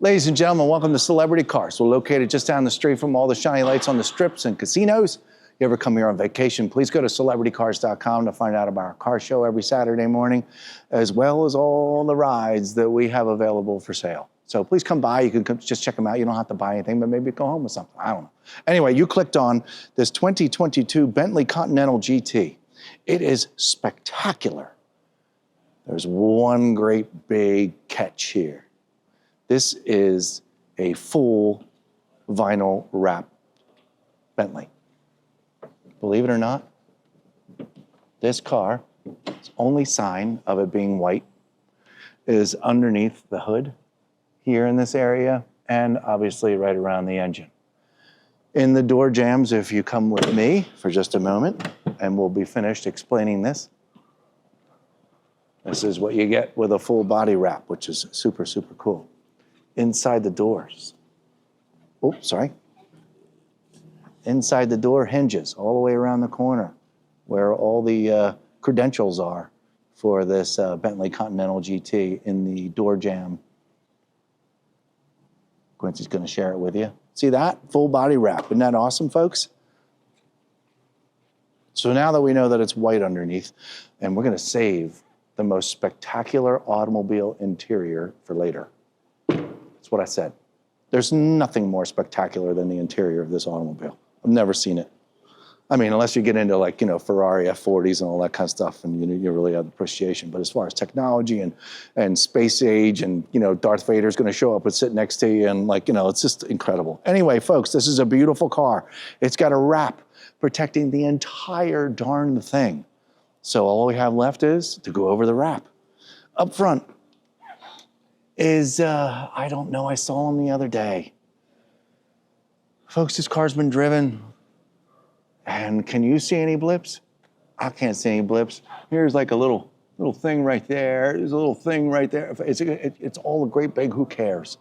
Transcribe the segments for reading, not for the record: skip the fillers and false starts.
Ladies and gentlemen, welcome to Celebrity Cars. We're located just down the street from all the shiny lights on the strips and casinos. You ever come here on vacation, please go to celebritycars.com to find out about our car show every Saturday morning, as well as all the rides that we have available for sale. So please come by. You can come, just check them out. You don't have to buy anything, but maybe go home with something. I don't know. Anyway, you clicked on this 2022 Bentley Continental GT. It is spectacular. There's one great big catch here. This is a full vinyl wrap Bentley. Believe it or not, this car, its only sign of it being white is underneath the hood here in this area and obviously right around the engine. In the door jambs, if you come with me for just a moment, and we'll be finished explaining this. This is what you get with a full body wrap, which is super, super cool. Inside the doors. Oops, sorry. Inside the door hinges all the way around the corner where all the credentials are for this Bentley Continental GT in the door jamb. Quincy's going to share it with you. See that? Full body wrap. Isn't that awesome, folks? So now that we know that it's white underneath, and we're going to save the most spectacular automobile interior for later. That's what I said. There's nothing more spectacular than the interior of this automobile. I've never seen it. I mean, unless you get into like, you know, Ferrari F40s and all that kind of stuff, and you really have appreciation. But as far as technology and space age, and, you know, Darth Vader's going to show up and sit next to you, and like, you know, it's just incredible. Anyway, folks, this is a beautiful car. It's got a wrap protecting the entire darn thing. So all we have left is to go over the wrap. Up front is, I don't know, I saw him the other day. Folks, this car's been driven, and can you see any blips? I can't see any blips. Here's like a little thing right there. There's a little thing right there. It's all a great big who cares.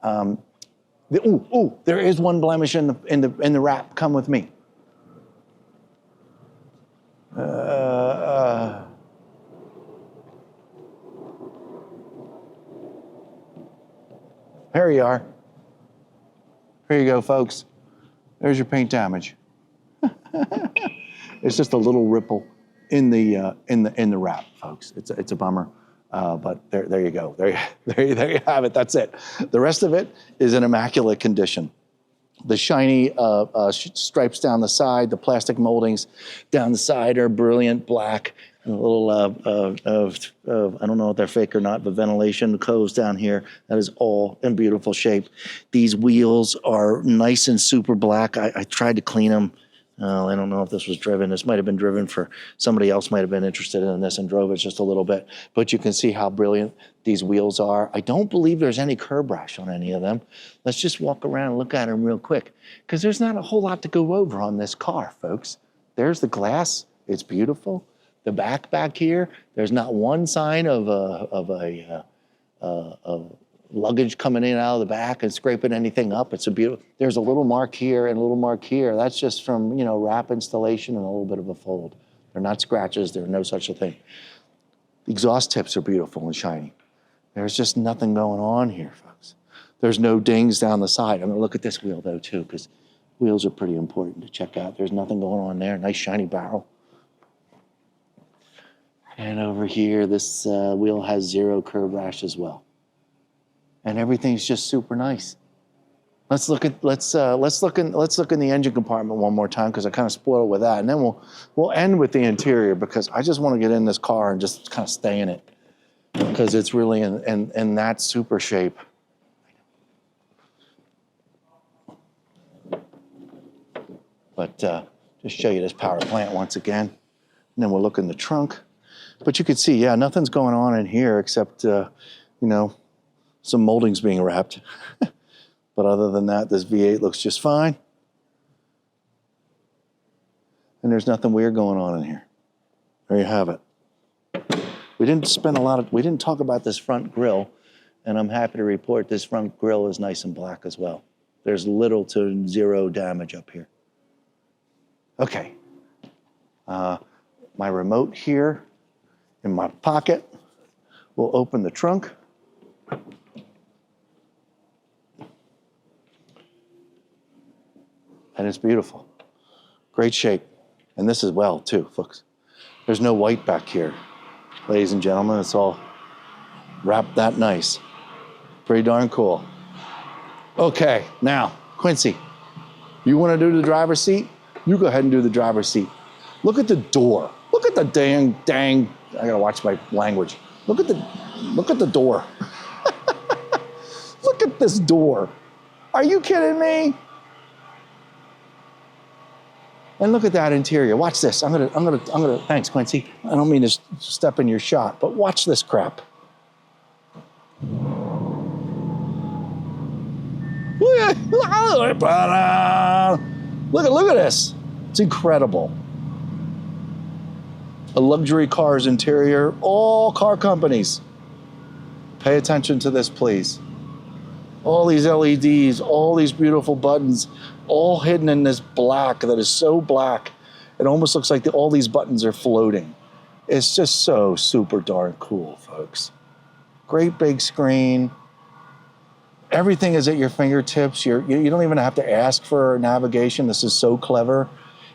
There is one blemish in the wrap. Come with me. Here you are. Here you go, folks. There's your paint damage. It's just a little ripple in the wrap, folks. It's a bummer, but there you go. There you have it. That's it. The rest of it is in immaculate condition. The shiny stripes down the side, the plastic moldings down the side are brilliant black. And a little I don't know if they're fake or not, but ventilation coves down here. That is all in beautiful shape. These wheels are nice and super black. I tried to clean them. I don't know if this was driven. This might have been driven for somebody else might have been interested in this and drove it just a little bit. But you can see how brilliant these wheels are. I don't believe there's any curb rash on any of them. Let's just walk around and look at them real quick, because there's not a whole lot to go over on this car, folks. There's the glass. It's beautiful. The back here, there's not one sign of luggage coming in out of the back and scraping anything up. It's a beautiful. There's a little mark here and a little mark here. That's just from, you know, wrap installation and a little bit of a fold. They're not scratches. There's no such a thing. The exhaust tips are beautiful and shiny. There's just nothing going on here, folks. There's no dings down the side. I'm gonna look at this wheel though too, because wheels are pretty important to check out. There's nothing going on there. Nice shiny barrel. And over here, this wheel has zero curb rash as well. And everything's just super nice. Let's look in the engine compartment one more time, because I kind of spoiled it with that, and then we'll end with the interior, because I just want to get in this car and just kind of stay in it, because it's really in that super shape. But just show you this power plant once again, and then we'll look in the trunk. But you can see, yeah, nothing's going on in here except, you know, some moldings being wrapped. But other than that, this V8 looks just fine. And there's nothing weird going on in here. There you have it. We didn't talk about this front grille, and I'm happy to report this front grille is nice and black as well. There's little to zero damage up here. Okay. My remote here in my pocket. We'll open the trunk. And it's beautiful. Great shape. And this as well, too, folks. There's no white back here. Ladies and gentlemen, it's all wrapped that nice. Pretty darn cool. Okay, now, Quincy, you want to do the driver's seat? You go ahead and do the driver's seat. Look at the door. Look at the dang, I gotta watch my language. Look at the door. Look at this door. Are you kidding me? And look at that interior. Watch this. I'm gonna, thanks, Quincy. I don't mean to step in your shot, but watch this crap. Look at this. It's incredible. A luxury car's interior, all car companies. Pay attention to this, please. All these LEDs, all these beautiful buttons, all hidden in this black that is so black, it almost looks like all these buttons are floating. It's just so super darn cool, folks. Great big screen. Everything is at your fingertips. You don't even have to ask for navigation. This is so clever.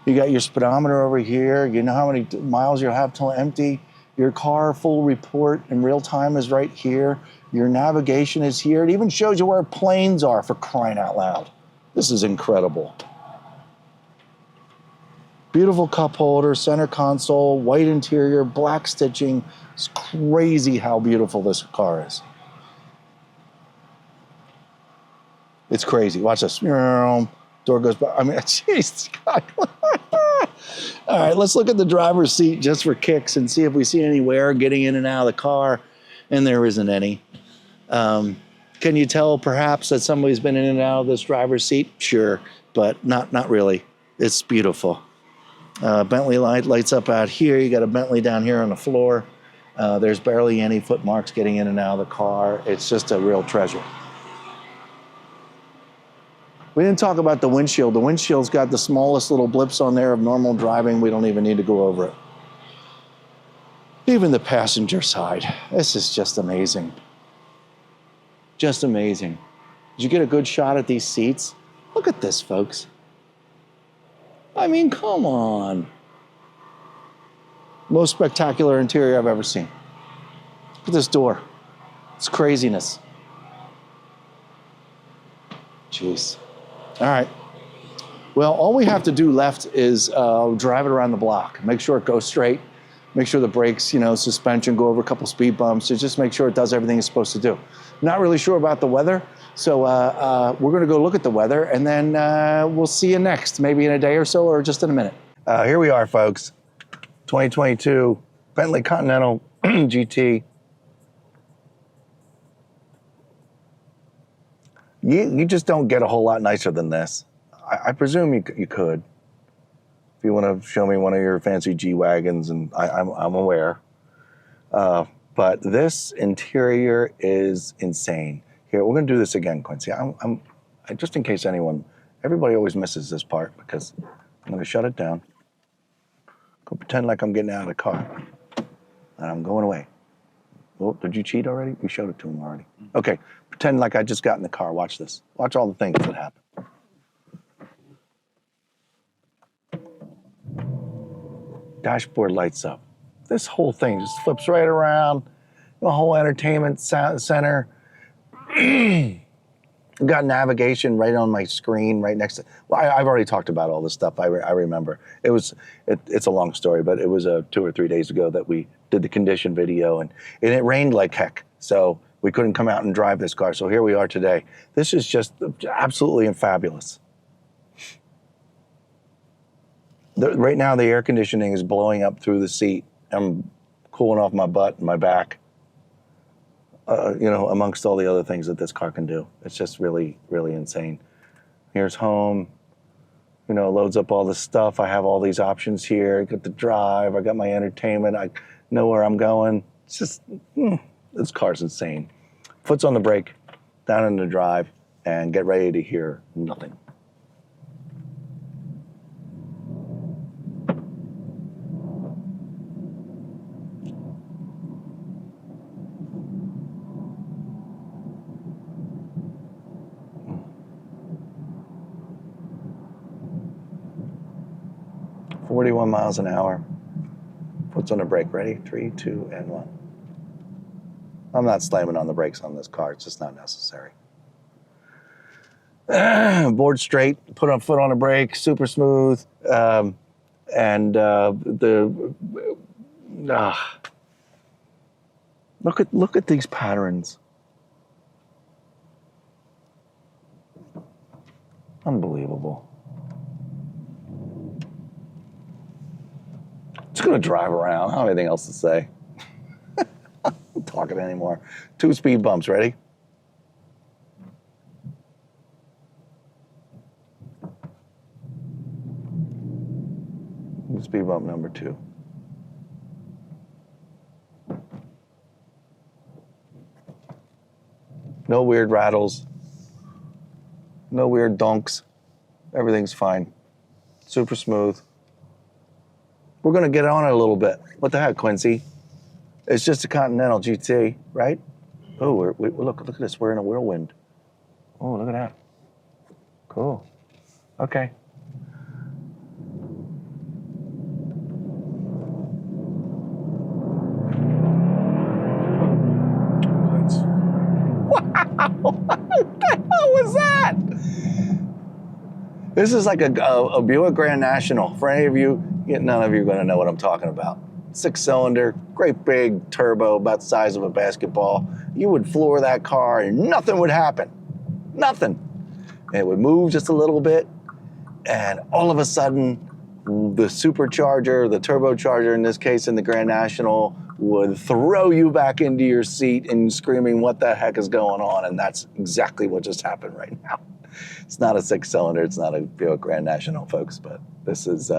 You got your speedometer over here. You know how many miles you'll have till empty. Your car full report in real time is right here. Your navigation is here. It even shows you where planes are, for crying out loud. This is incredible. Beautiful cup holder, center console, white interior, black stitching. It's crazy how beautiful this car is. It's crazy. Watch this. Door goes back. I mean, jeez. All right, let's look at the driver's seat just for kicks and see if we see any wear getting in and out of the car, and there isn't any. Can you tell perhaps that somebody's been in and out of this driver's seat? Sure, but not really. It's beautiful. Bentley lights up out here. You got a Bentley down here on the floor. There's barely any foot marks getting in and out of the car. It's just a real treasure. We didn't talk about the windshield. The windshield's got the smallest little blips on there of normal driving. We don't even need to go over it. Even the passenger side. This is just amazing. Just amazing. Did you get a good shot at these seats? Look at this, folks. I mean, come on. Most spectacular interior I've ever seen. Look at this door. It's craziness. Jeez. All right. Well, all we have to do left is drive it around the block. Make sure it goes straight. Make sure the brakes, suspension, go over a couple speed bumps. Just make sure it does everything it's supposed to do. Not really sure about the weather, so we're going to go look at the weather, and then we'll see you next, maybe in a day or so, or just in a minute. Here we are, folks. 2022 Bentley Continental GT. You just don't get a whole lot nicer than this. I presume you could. If you want to show me one of your fancy G-Wagons, and I'm aware. But this interior is insane. Here, we're going to do this again, Quincy. Just in case everybody always misses this part, because I'm going to shut it down. Go pretend like I'm getting out of the car. And I'm going away. Oh, did you cheat already? You showed it to him already. Okay, pretend like I just got in the car. Watch this. Watch all the things that happen. Dashboard lights up. This whole thing just flips right around. The whole entertainment center. Got navigation right on my screen, right next to. Well, I've already talked about all this stuff. I remember. It's a long story, but it was 2 or 3 days ago that we did the condition video, and it rained like heck, so we couldn't come out and drive this car. So here we are today. This is just absolutely fabulous. Right now, the air conditioning is blowing up through the seat. I'm cooling off my butt and my back. Amongst all the other things that this car can do. It's just really, really insane. Here's home. Loads up all this stuff. I have all these options here. I got the drive. I got my entertainment. I know where I'm going. It's just, this car's insane. Foot's on the brake, down in the drive, and get ready to hear nothing. 41 miles an hour. Foot's on the brake. Ready? 3, 2, and 1. I'm not slamming on the brakes on this car. It's just not necessary. Board straight. Put a foot on the brake. Super smooth. Look at these patterns. Unbelievable. Just gonna drive around. I don't have anything else to say. I'm not talking anymore. 2 speed bumps, ready? Speed bump number 2. No weird rattles. No weird donks. Everything's fine. Super smooth. We're gonna get on it a little bit. What the heck, Quincy? It's just a Continental GT, right? Oh, look at this. We're in a whirlwind. Oh, look at that. Cool. Okay. Wow! What the hell was that? This is like a Buick Grand National. For any of you, none of you are going to know what I'm talking about. 6-cylinder, great big turbo, about the size of a basketball. You would floor that car and nothing would happen. Nothing. It would move just a little bit, and all of a sudden, the supercharger, the turbocharger in this case in the Grand National, would throw you back into your seat and screaming, what the heck is going on? And that's exactly what just happened right now. It's not a 6-cylinder, it's not a Buick Grand National, folks, but this is,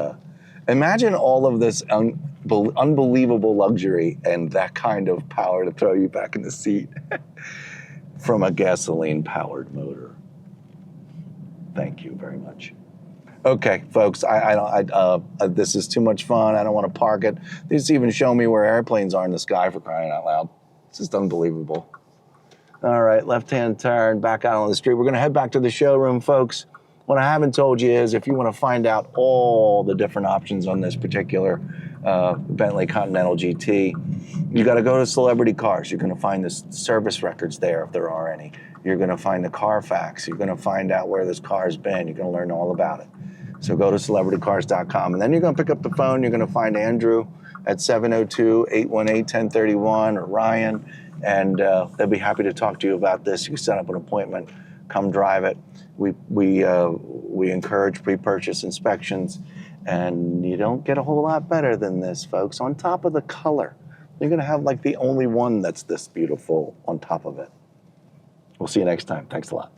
imagine all of this unbelievable luxury and that kind of power to throw you back in the seat from a gasoline-powered motor. Thank you very much. Okay, folks, this is too much fun. I don't want to park it. They just even show me where airplanes are in the sky, for crying out loud. It's just unbelievable. All right, left-hand turn, back out on the street. We're going to head back to the showroom, folks. What I haven't told you is if you want to find out all the different options on this particular Bentley Continental GT, you got to go to Celebrity Cars. You're going to find the service records there, if there are any. You're going to find the Carfax. You're going to find out where this car's been. You're going to learn all about it. So go to celebritycars.com, and then you're going to pick up the phone. You're going to find Andrew at 702-818-1031 or Ryan, and they'll be happy to talk to you about this. You can set up an appointment, come drive it. We encourage pre-purchase inspections, and you don't get a whole lot better than this, folks. On top of the color, you're going to have like the only one that's this beautiful on top of it. We'll see you next time. Thanks a lot.